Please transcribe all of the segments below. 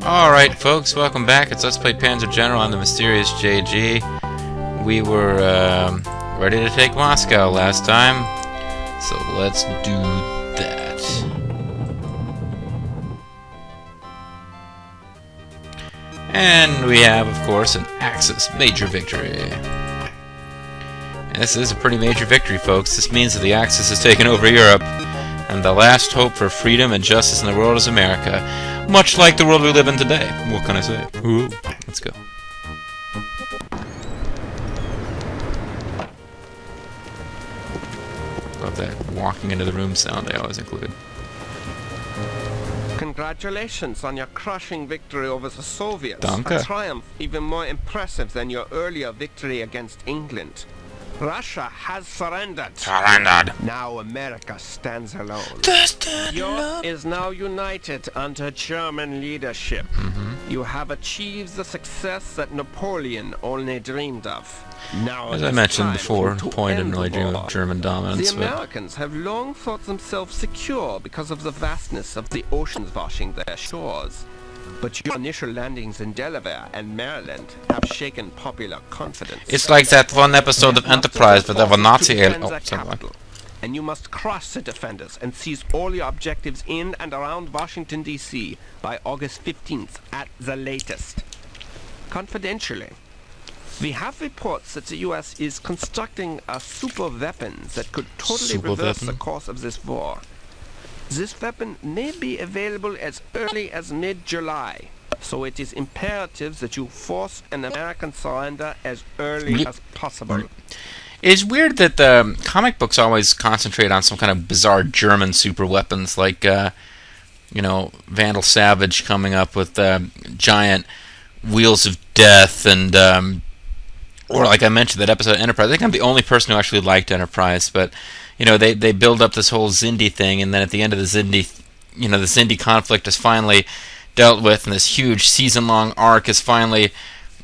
Alright folks, welcome back. It's Let's Play Panzer General on the Mysterious JG. We were ready to take Moscow last time, so let's do that. And we have, of course, an Axis major victory. And this is a pretty major victory, folks. This means that the Axis has taken over Europe, and the last hope for freedom and justice in the world is America. Much like the world we live in today. What can I say? Ooh, let's go. Love that walking into the room sound I always include. Congratulations on your crushing victory over the Soviets. Danke. A triumph even more impressive than your earlier victory against England. Russia has surrendered. Now America stands alone. Europe is now united under German leadership. You have achieved the success that Napoleon only dreamed of. Now, as I mentioned before, Napoleon didn't really dream of German dominance. The Americans have long thought themselves secure because of the vastness of the oceans washing their shores. But your initial landings in Delaware and Maryland have shaken popular confidence. It's like that one episode of Enterprise where there were Nazi and you must crush the defenders and seize all your objectives in and around Washington, D.C. by August 15th at the latest. Confidentially, we have reports that the U.S. is constructing a super weapon that could totally reverse the course of this war. This weapon may be available as early as mid-July, so it is imperative that you force an American surrender as early as possible. It's weird that the comic books always concentrate on some kind of bizarre German super weapons, like, you know, Vandal Savage coming up with giant wheels of death, and, or like I mentioned, that episode of Enterprise. I think I'm the only person who actually liked Enterprise, but you know, they build up this whole Xindi thing, and then at the end of the Xindi, you know, the Xindi conflict is finally dealt with, and this huge season-long arc is finally,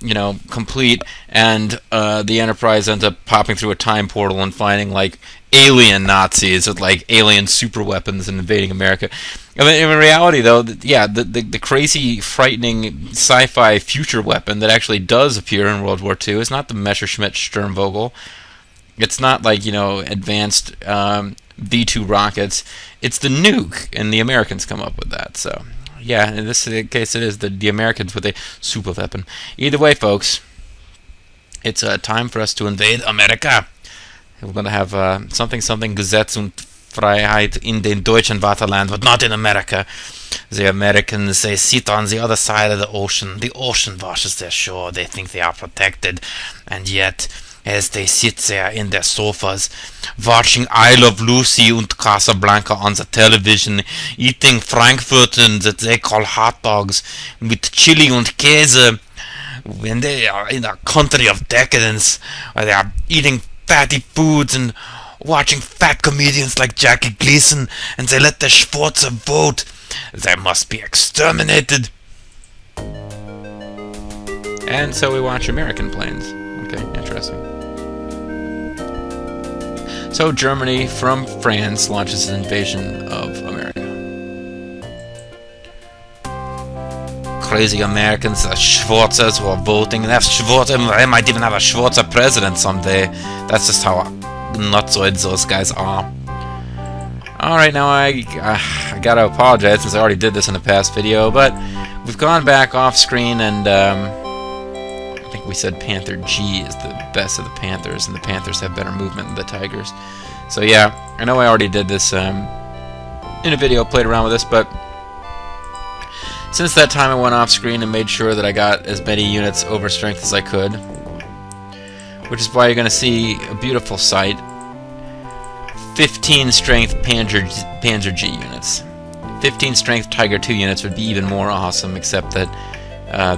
you know, complete, and the Enterprise ends up popping through a time portal and finding, like, alien Nazis with, like, alien super weapons and invading America. I mean, in reality, though, the crazy, frightening sci-fi future weapon that actually does appear in World War II is not the Messerschmitt Sturmvogel. It's not like, you know, advanced V2 rockets. It's the nuke, and the Americans come up with that. So, yeah, in this case, it is the Americans with a super weapon. Either way, folks, it's time for us to invade America. We're going to have something Gesetz und Freiheit in den deutschen Vaterland, but not in America. The Americans, they sit on the other side of the ocean. The ocean washes their shore. They think they are protected, and yet, as they sit there in their sofas, watching I Love Lucy and Casablanca on the television, eating Frankfurten that they call hot dogs with chili and käse, when they are in a country of decadence, where they are eating fatty foods and watching fat comedians like Jackie Gleason, and they let the Schwarzer vote, they must be exterminated. And so we watch American planes. Okay, interesting. So Germany from France launches an invasion of America. Crazy Americans, the Schwarzers who are voting. They might even have a Schwarzer president someday. That's just how nutsoid those guys are. Alright, now I gotta apologize since I already did this in the past video, but we've gone back off screen, and I think we said Panther G is the best of the Panthers, and the Panthers have better movement than the Tigers. So yeah, I know I already did this in a video, played around with this, but since that time I went off screen and made sure that I got as many units over strength as I could, which is why you're going to see a beautiful sight. 15 strength Panzer G units. 15 strength Tiger II units would be even more awesome, except that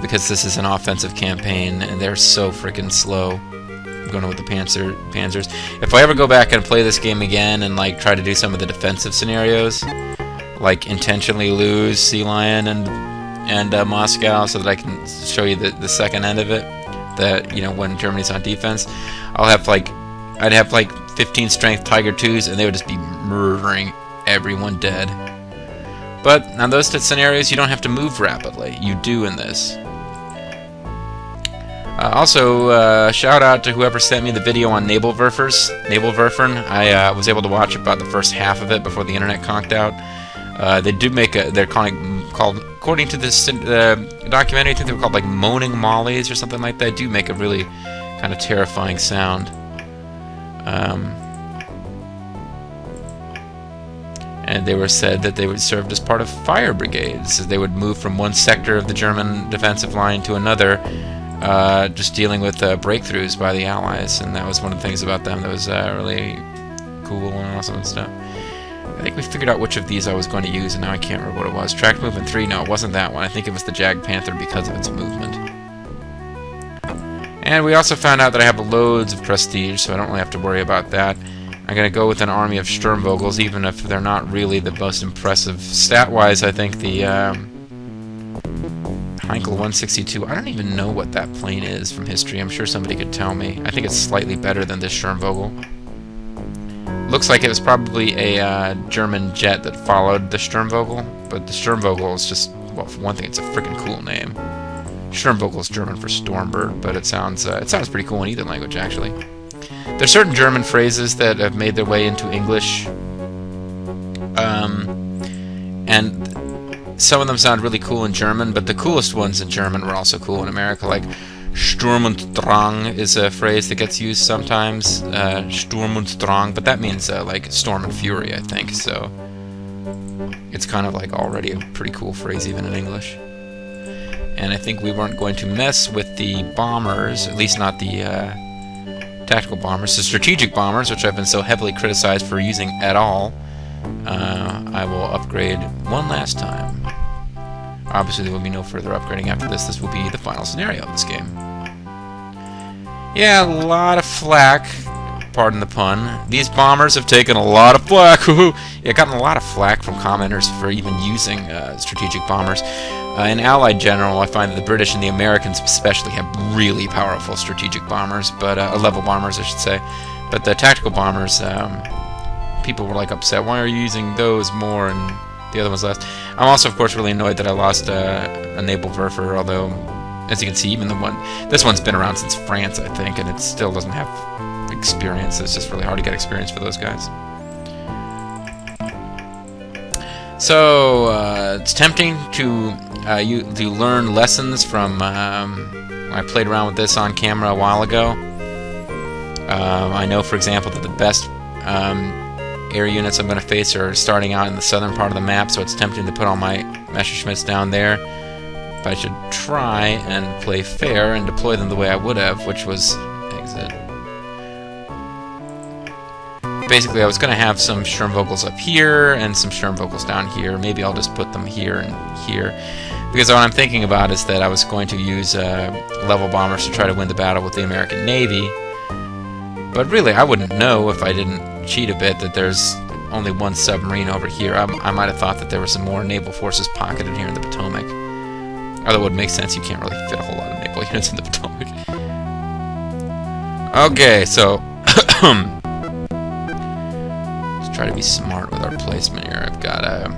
because this is an offensive campaign and they're so freaking slow. I'm going with the Panzers. If I ever go back and play this game again and like try to do some of the defensive scenarios, like intentionally lose Sea Lion and Moscow, so that I can show you the second end of it, that, you know, when Germany's on defense, I'd have like 15 strength Tiger IIs, and they would just be murdering everyone dead. But on those scenarios, you don't have to move rapidly. You do in this. Also, shout out to whoever sent me the video on Naval Werfern. I was able to watch about the first half of it before the internet conked out. They do make they're called, according to this documentary, I think they were called like moaning mollies or something like that. They do make a really kind of terrifying sound. And they were said that they would serve as part of fire brigades. They would move from one sector of the German defensive line to another, just dealing with breakthroughs by the Allies. And that was one of the things about them that was really cool and awesome and stuff. I think we figured out which of these I was going to use, and now I can't remember what it was. Tracked movement 3, no, it wasn't that one. I think it was the Jag Panther because of its movement. And we also found out that I have loads of prestige, so I don't really have to worry about that. I'm going to go with an army of Sturmvogels, even if they're not really the most impressive. Stat-wise, I think the Heinkel 162, I don't even know what that plane is from history. I'm sure somebody could tell me. I think it's slightly better than this Sturmvogel. Looks like it was probably a German jet that followed the Sturmvogel, but the Sturmvogel is just, well, for one thing, it's a freaking cool name. Sturmvogel is German for Stormbird, but it sounds pretty cool in either language, actually. There's certain German phrases that have made their way into English, and some of them sound really cool in German, but the coolest ones in German were also cool in America, like Sturm und Drang is a phrase that gets used sometimes, Sturm und Drang, but that means like storm and fury, I think, so it's kind of like already a pretty cool phrase even in English. And I think we weren't going to mess with the bombers, at least not the tactical bombers. The strategic bombers, which I've been so heavily criticized for using at all, I will upgrade one last time. Obviously, there will be no further upgrading after this. This will be the final scenario of this game. Yeah, a lot of flack, pardon the pun. These bombers have taken a lot of flack. Yeah, gotten a lot of flack from commenters for even using strategic bombers. In Allied general, I find that the British and the Americans especially have really powerful strategic bombers, but level bombers, I should say. But the tactical bombers, people were like upset. Why are you using those more and the other ones less? I'm also, of course, really annoyed that I lost a Naval Werfer, although, as you can see, even this one's been around since France, I think, and it still doesn't have experience. It's just really hard to get experience for those guys. So, it's tempting to learn lessons from I played around with this on camera a while ago. I know, for example, that the best air units I'm going to face are starting out in the southern part of the map, so it's tempting to put all my Messerschmitts down there. But I should try and play fair and deploy them the way I would have, which was exit. Basically, I was going to have some Sturmvogels up here and some Sturmvogels down here. Maybe I'll just put them here and here. Because what I'm thinking about is that I was going to use level bombers to try to win the battle with the American Navy. But really, I wouldn't know if I didn't cheat a bit that there's only one submarine over here. I might have thought that there were some more naval forces pocketed here in the Potomac. Although it would make sense, you can't really fit a whole lot of naval units in the Potomac. Okay, so let's try to be smart with our placement here. I've got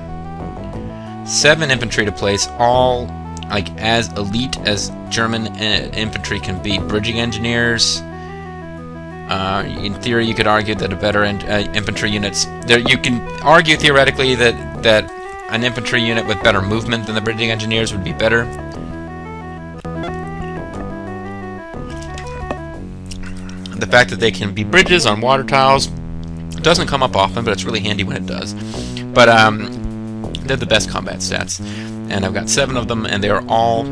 7 infantry to place, all like as elite as German infantry can be. Bridging engineers. In theory, you could argue that a better infantry units. You can argue theoretically that an infantry unit with better movement than the bridging engineers would be better. The fact that they can be bridges on water tiles doesn't come up often, but it's really handy when it does. But they're the best combat stats, and I've got 7 of them, and they are all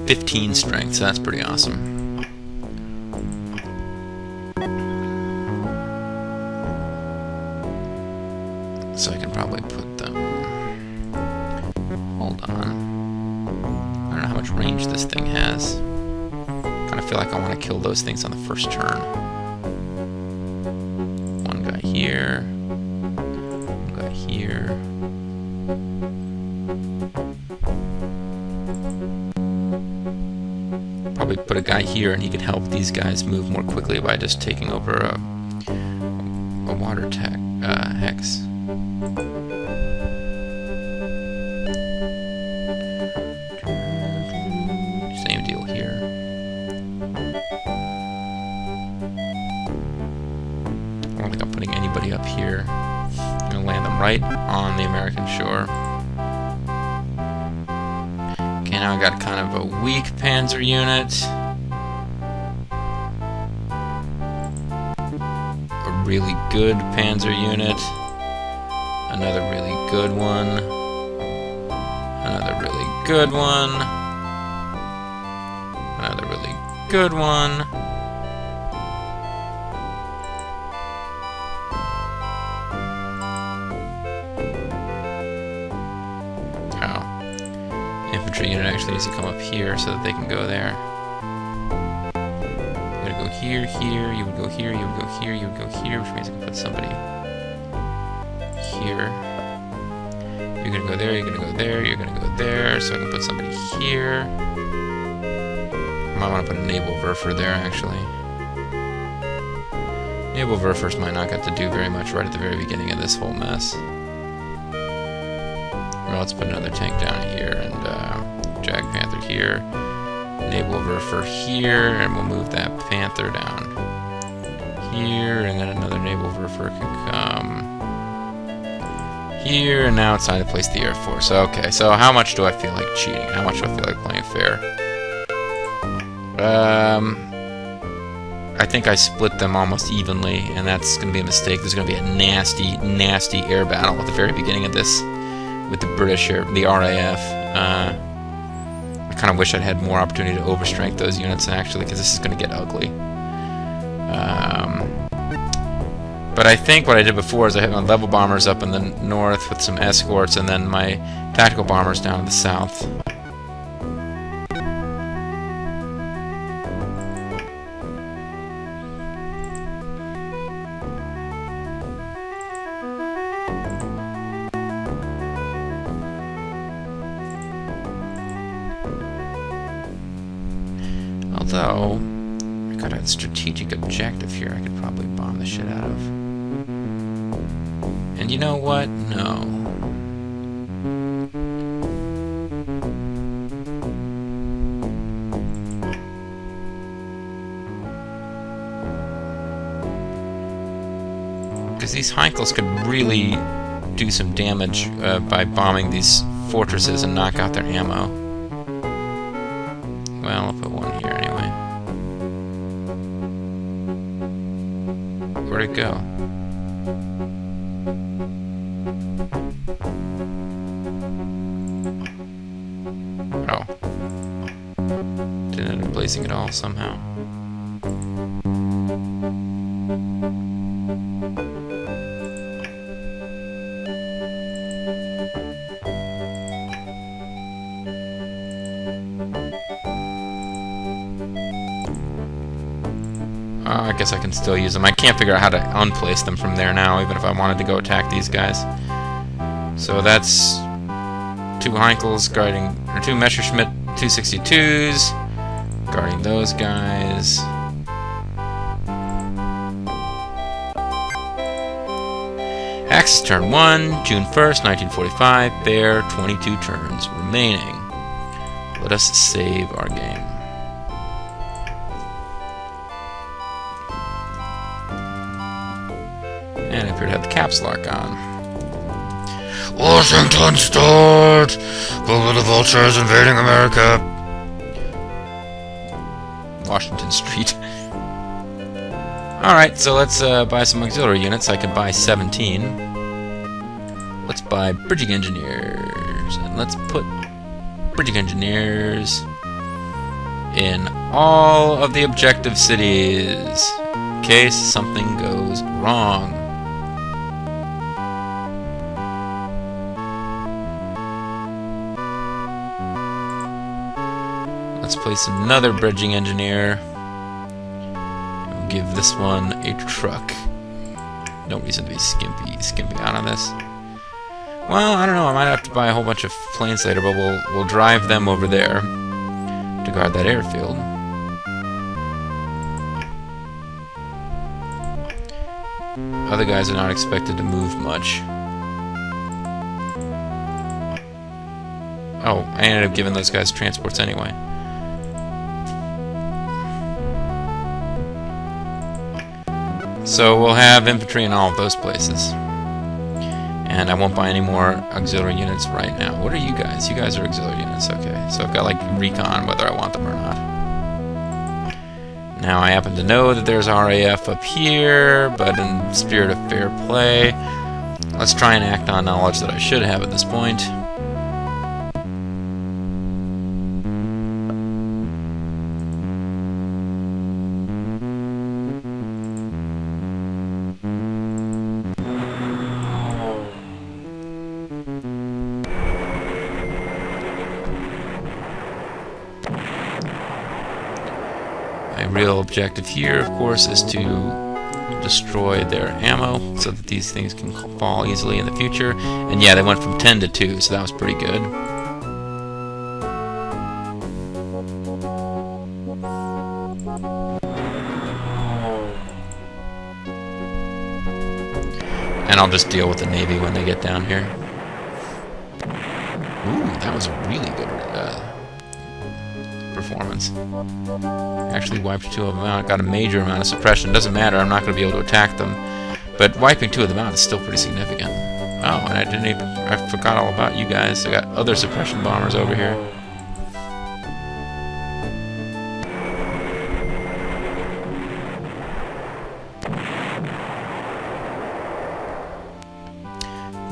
15 strength, so that's pretty awesome. So I can probably put them... Hold on. I don't know how much range this thing has. I kind of feel like I want to kill those things on the first turn. One guy here. One guy here. Probably put a guy here and he can help these guys move more quickly by just taking over a water hex. right on the American shore. Okay, now I got kind of a weak Panzer unit. A really good Panzer unit. Another really good one. Another really good one. Another really good one. Infantry unit actually needs to come up here so that they can go there. You're gonna go here, here, you would go here, you would go here, you would go here, which means I can put somebody here. You're gonna go there, you're gonna go there, you're gonna go there, so I can put somebody here. I might want to put a naval Werfer there, actually. Naval Werfers might not get to do very much right at the very beginning of this whole mess. Well, let's put another tank down here, and Jag Panther here. Naval Werfer here, and we'll move that Panther down here, and then another Naval Werfer can come here, and now it's time to place the Air Force. Okay, so how much do I feel like cheating? How much do I feel like playing fair? I think I split them almost evenly, and that's going to be a mistake. There's going to be a nasty, nasty air battle at the very beginning of this with the British, or the RAF. I kind of wish I'd had more opportunity to overstrength those units, actually, because this is going to get ugly. But I think what I did before is I had my level bombers up in the north with some escorts, and then my tactical bombers down in the south. Although, I got a strategic objective here I could probably bomb the shit out of. And you know what? No. Because these Heinkels could really do some damage by bombing these fortresses and knock out their ammo. Well, I'll put one here anyway. Where'd it go? Oh. Didn't end up placing it all somehow. I guess I can still use them. I can't figure out how to unplace them from there now, even if I wanted to go attack these guys. So that's two Heinkels guarding, or two Messerschmitt 262s guarding those guys. Axis turn 1, June 1st, 1945. There, 22 turns remaining. Let us save our game. And I appear to have the caps lock on. Washington start! Go with the vultures invading America! Washington Street. Alright, so let's buy some auxiliary units. I can buy 17. Let's buy bridging engineers. And let's put bridging engineers in all of the objective cities in case something goes wrong. Let's place another bridging engineer. We'll give this one a truck. No reason to be skimpy out on this. Well, I don't know. I might have to buy a whole bunch of planes later, but we'll drive them over there to guard that airfield. Other guys are not expected to move much. Oh, I ended up giving those guys transports anyway. So we'll have infantry in all of those places. And I won't buy any more auxiliary units right now. What are you guys? You guys are auxiliary units, okay. So I've got like recon whether I want them or not. Now I happen to know that there's RAF up here, but in spirit of fair play, let's try and act on knowledge that I should have at this point. My real objective here, of course, is to destroy their ammo so that these things can fall easily in the future. And yeah, they went from 10 to 2, so that was pretty good. And I'll just deal with the Navy when they get down here. Ooh, that was a really good performance. Actually wiped 2 of them out, got a major amount of suppression. Doesn't matter, I'm not going to be able to attack them. But wiping 2 of them out is still pretty significant. Oh, and I forgot all about you guys. I got other suppression bombers over here.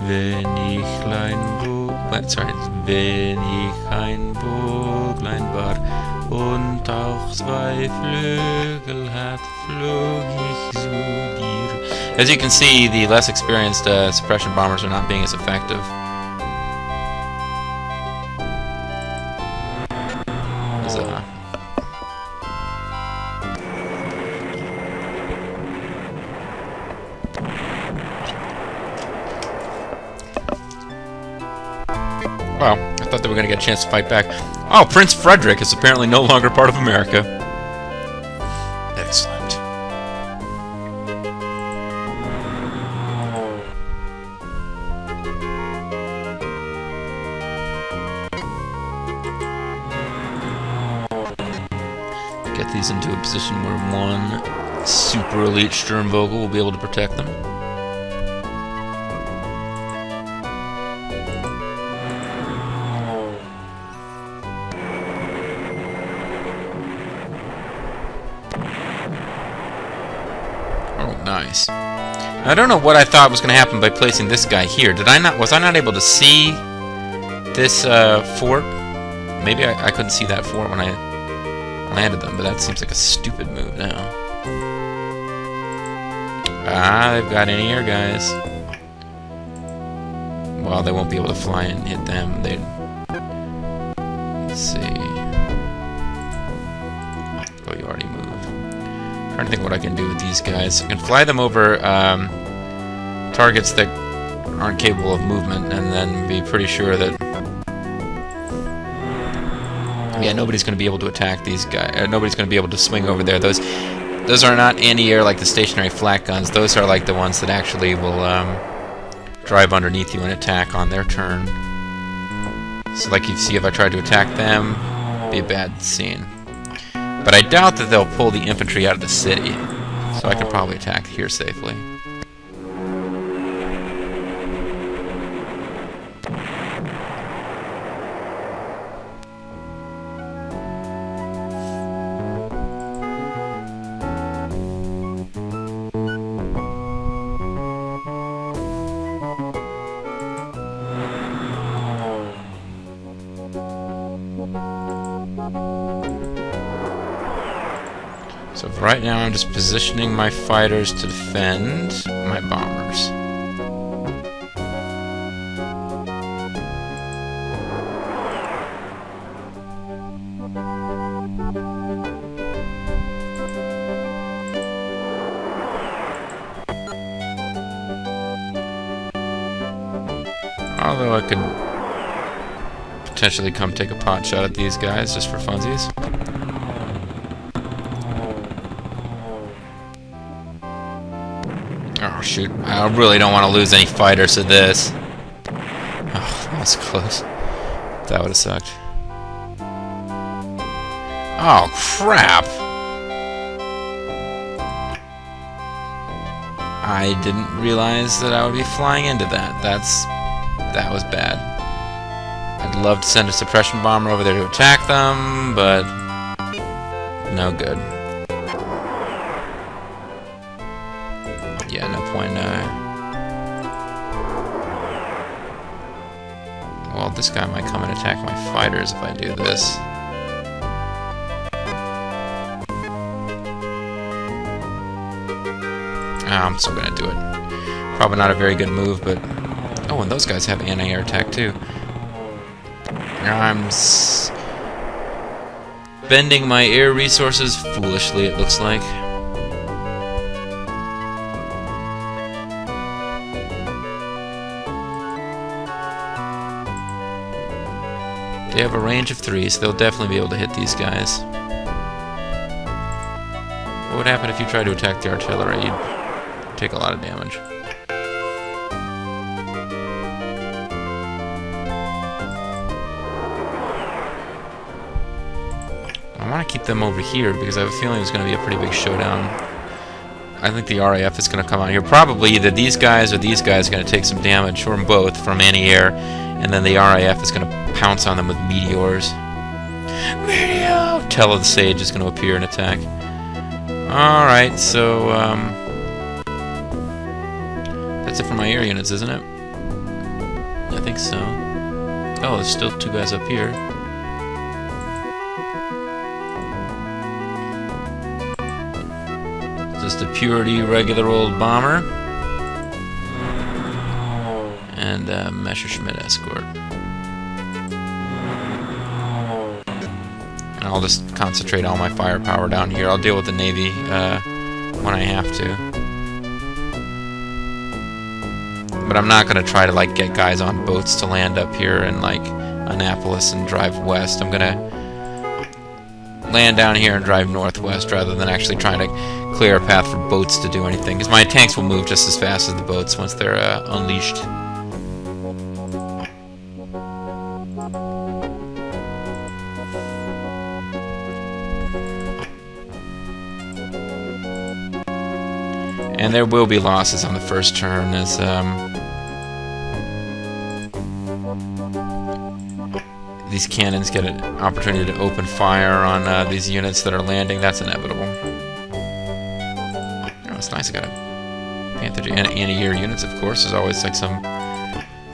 Wenn ich ein Voglein war und auch 2 Flügel hat, flog ich zu dir. As you can see, the less experienced suppression bombers are not being as effective. Well, I thought they were going to get a chance to fight back. Oh, Prince Frederick is apparently no longer part of America. Excellent. Get these into a position where one super elite Sturmvogel will be able to protect them. Nice. I don't know what I thought was going to happen by placing this guy here. Was I not able to see this fort? Maybe I couldn't see that fort when I landed them, but that seems like a stupid move now. Ah, they've got in here, guys. Well, they won't be able to fly and hit them. Let's see. Oh, you already moved. Trying to think what I can do with these guys. I can fly them over targets that aren't capable of movement, and then be pretty sure that nobody's going to be able to attack these guys. Nobody's going to be able to swing over there. Those are not anti-air like the stationary flak guns. Those are like the ones that actually will drive underneath you and attack on their turn. So, like, you see, if I tried to attack them, it'd be a bad scene. But I doubt that they'll pull the infantry out of the city, so I can probably attack here safely. So for right now, I'm just positioning my fighters to defend my bombers. Although I could potentially come take a pot shot at these guys just for funsies. Oh shoot, I really don't want to lose any fighters to this. Oh, that was close. That would have sucked. Oh crap! I didn't realize that I would be flying into that. That was bad. I'd love to send a suppression bomber over there to attack them, but no good. Yeah, no point. Well, this guy might come and attack my fighters if I do this. I'm still gonna do it. Probably not a very good move, but... Oh, and those guys have anti-air attack, too. I'm spending my air resources foolishly, it looks like. They have a range of 3, so they'll definitely be able to hit these guys. What would happen if you tried to attack the artillery? You'd take a lot of damage. I want to keep them over here because I have a feeling it's going to be a pretty big showdown. I think the RAF is going to come out here. Probably either these guys or these guys are going to take some damage from both, from anti-air, and then the RAF is going to pounce on them with meteors. Meteor! Tell of the Sage is going to appear and attack. Alright, so, that's it for my air units, isn't it? I think so. Oh, there's still 2 guys up here. Just a purity regular old bomber. And a Messerschmitt escort. And I'll just concentrate all my firepower down here. I'll deal with the Navy when I have to. But I'm not going to try to like get guys on boats to land up here in like Annapolis and drive west. I'm going to land down here and drive northwest rather than actually trying to clear a path for boats to do anything. Because my tanks will move just as fast as the boats once they're unleashed. And there will be losses on the first turn as these cannons get an opportunity to open fire on these units that are landing. That's inevitable. Oh, it's nice. I got a Panther anti-air units, of course. There's always like some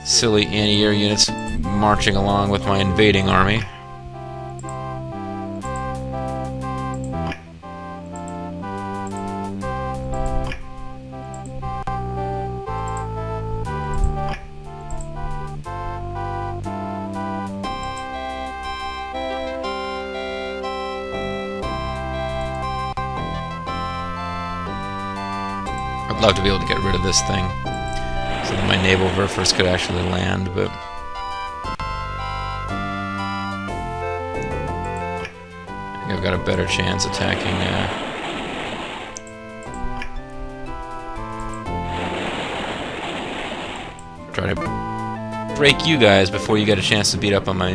silly anti-air units marching along with my invading army. I'd love to be able to get rid of this thing so that my naval Werfers could actually land, but I think I've got a better chance attacking try to break you guys before you get a chance to beat up on my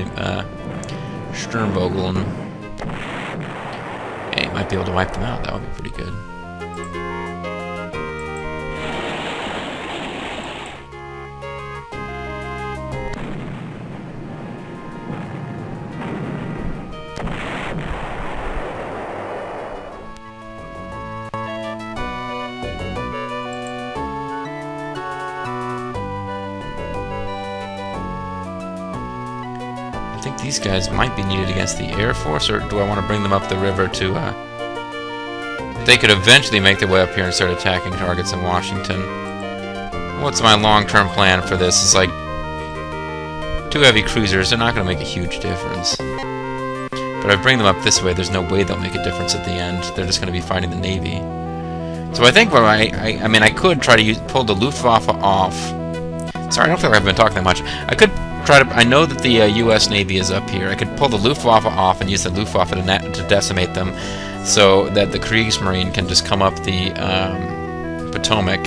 Sturmvogel, and hey, might be able to wipe them out. That would be pretty good. I think these guys might be needed against the Air Force, or do I want to bring them up the river to, they could eventually make their way up here and start attacking targets in Washington. What's my long-term plan for this? It's like 2 heavy cruisers, they're not going to make a huge difference. But if I bring them up this way, there's no way they'll make a difference at the end. They're just going to be fighting the Navy. So I think what I mean, I could try to pull the Luftwaffe off. Sorry, I don't feel like I've been talking that much. I could try to... I know that the U.S. Navy is up here. I could pull the Luftwaffe off and use the Luftwaffe to decimate them so that the Kriegsmarine can just come up the Potomac.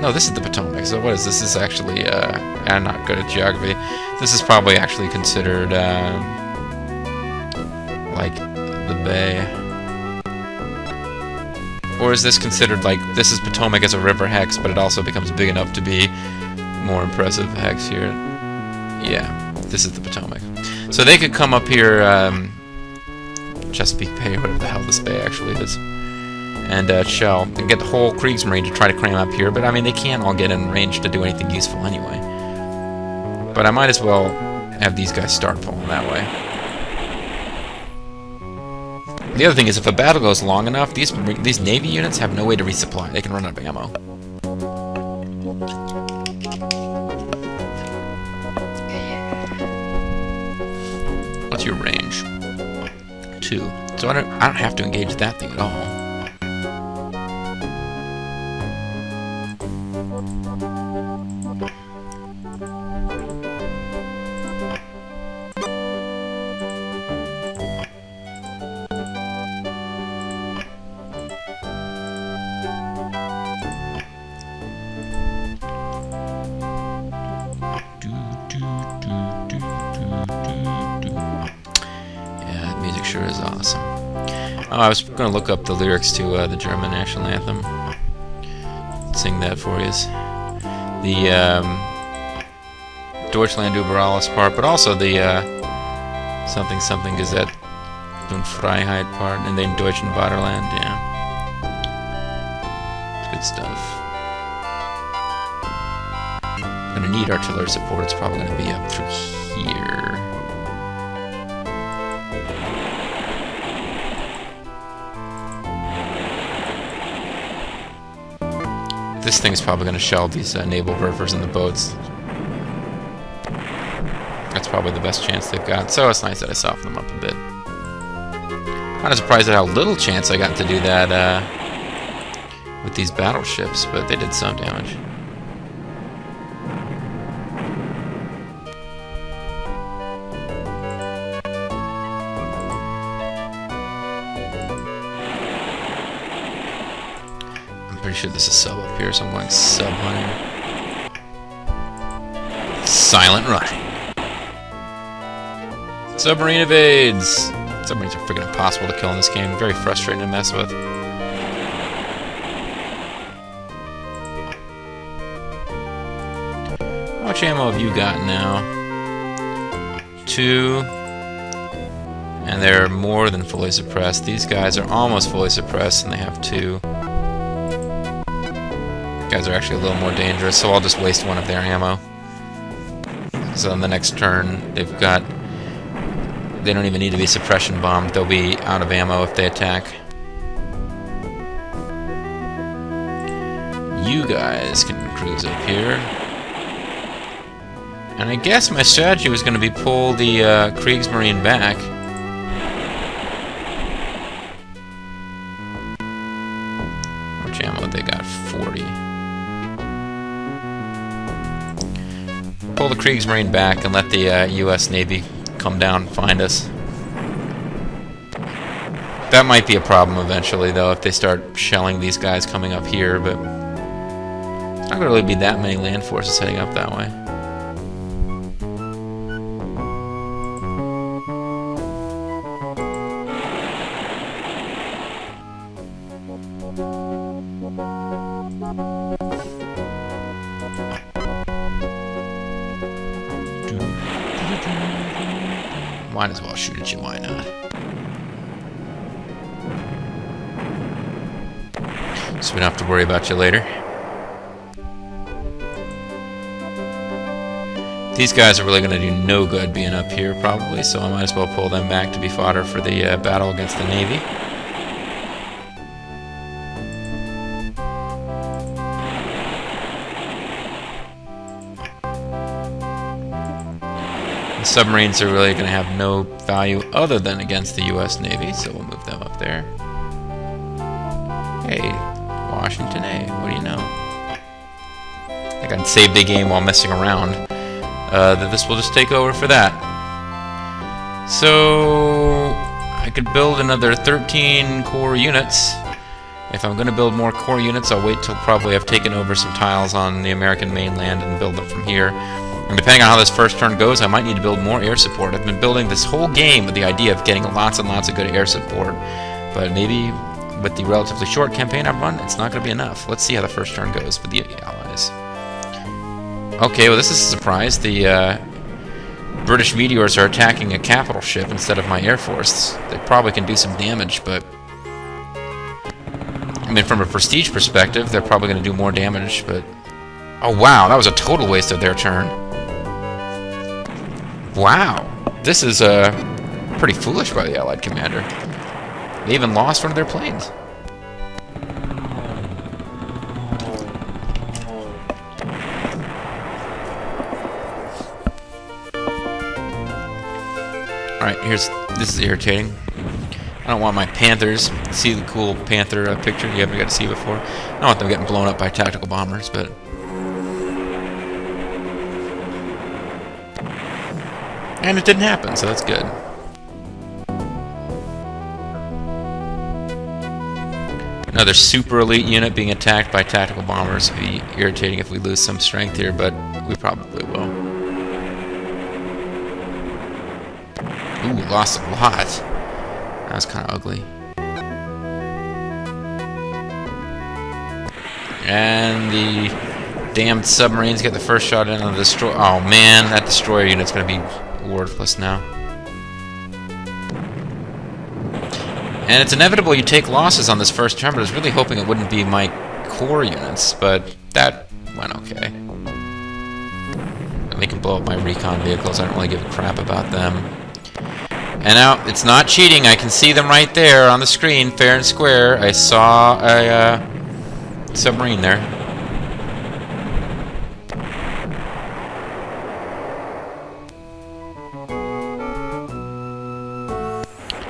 No, this is the Potomac. So what is this? This is actually... I'm not good at geography. This is probably actually considered like the bay. Or is this considered like, this is Potomac as a river hex, but it also becomes big enough to be more impressive hex here? Yeah, this is the Potomac. So they could come up here, Chesapeake Bay, or whatever the hell this bay actually is, and shell, and get the whole Kriegsmarine to try to cram up here, but I mean, they can't all get in range to do anything useful anyway. But I might as well have these guys start pulling that way. The other thing is, if a battle goes long enough, these Navy units have no way to resupply. They can run out of ammo. What's your range? 2. So I don't have to engage that thing at all. Sure is awesome. Oh, I was going to look up the lyrics to the German national anthem. Sing that for you. The Deutschland über alles part, but also the something something Gazette und Freiheit part, and then Deutschen Vaterland. Yeah, it's good stuff. I'm going to need artillery support. It's probably going to be up through here. This thing's probably going to shell these naval burfers in the boats. That's probably the best chance they've got. So it's nice that I softened them up a bit. Kind of surprised at how little chance I got to do that with these battleships, but they did some damage. Pretty sure this is sub up here, so I'm going sub hunting. Silent running. Submarine evades! Submarines are freaking impossible to kill in this game. Very frustrating to mess with. How much ammo have you got now? 2. And they're more than fully suppressed. These guys are almost fully suppressed, and they have 2. Guys are actually a little more dangerous, so I'll just waste one of their ammo. So on the next turn, they don't even need to be suppression bombed. They'll be out of ammo if they attack. You guys can cruise up here. And I guess my strategy was going to be pull the Kriegsmarine back. How much ammo they got? 40. Pull the Kriegsmarine back and let the U.S. Navy come down and find us. That might be a problem eventually, though, if they start shelling these guys coming up here, but it's not going to really be that many land forces heading up that way. Might as well shoot at you, why not? So we don't have to worry about you later. These guys are really going to do no good being up here, probably, so I might as well pull them back to be fodder for the battle against the Navy. Submarines are really going to have no value other than against the U.S. Navy, so we'll move them up there. Hey, Washington A, what do you know? I can save the game while messing around. This will just take over for that. So I could build another 13 core units. If I'm going to build more core units, I'll wait till probably I've taken over some tiles on the American mainland and build them from here. And depending on how this first turn goes, I might need to build more air support. I've been building this whole game with the idea of getting lots and lots of good air support. But maybe with the relatively short campaign I've run, it's not going to be enough. Let's see how the first turn goes with the Allies. Okay, well this is a surprise. The British meteors are attacking a capital ship instead of my Air Force. They probably can do some damage, but I mean, from a prestige perspective, they're probably going to do more damage, but... Oh, wow, that was a total waste of their turn. Wow. This is pretty foolish by the Allied commander. They even lost one of their planes. Alright, this is irritating. I don't want my Panthers. See the cool Panther picture you haven't got to see before? I don't want them getting blown up by tactical bombers, but... And it didn't happen, so that's good. Another super elite unit being attacked by tactical bombers would be irritating if we lose some strength here, but we probably will. Ooh, lost a lot. That was kind of ugly. And the damned submarines get the first shot in on the destroyer. Oh man, that destroyer unit's going to be worthless now. And it's inevitable you take losses on this first turn, but I was really hoping it wouldn't be my core units, but that went okay. And they can blow up my recon vehicles. I don't really give a crap about them. And now, it's not cheating. I can see them right there on the screen, fair and square. I saw a submarine there.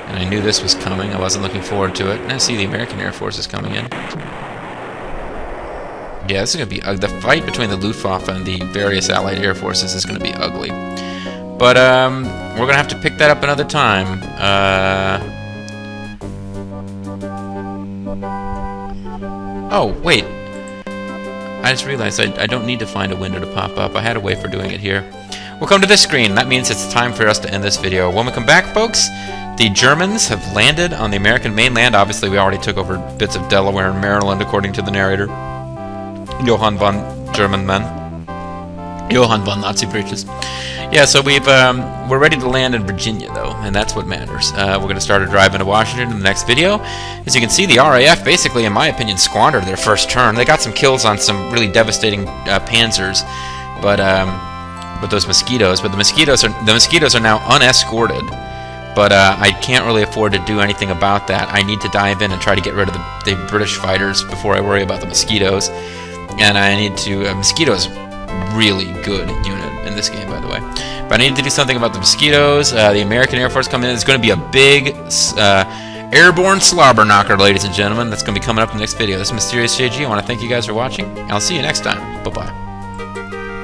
And I knew this was coming. I wasn't looking forward to it. And I see the American Air Force is coming in. Yeah, this is going to be ugly. The fight between the Luftwaffe and the various Allied Air Forces is going to be ugly. But, we're going to have to pick that up another time. Oh, wait. I just realized I don't need to find a window to pop up. I had a way for doing it here. We'll come to this screen. That means it's time for us to end this video. When we come back, folks, the Germans have landed on the American mainland. Obviously, we already took over bits of Delaware and Maryland, according to the narrator. Johann von German men. Johann von Nazi breeches. Yeah, so we're ready to land in Virginia, though, and that's what matters. We're going to start a drive into Washington in the next video. As you can see, the RAF basically, in my opinion, squandered their first turn. They got some kills on some really devastating Panzers, but those mosquitoes. But the mosquitoes are now unescorted. But I can't really afford to do anything about that. I need to dive in and try to get rid of the British fighters before I worry about the mosquitoes. And I need to mosquitoes. Really good unit in this game, by the way. But I need to do something about the mosquitoes. The American Air Force coming in. It's going to be a big airborne slobber knocker, ladies and gentlemen. That's going to be coming up in the next video. This is Mysterious JG. I want to thank you guys for watching. I'll see you next time. Bye-bye.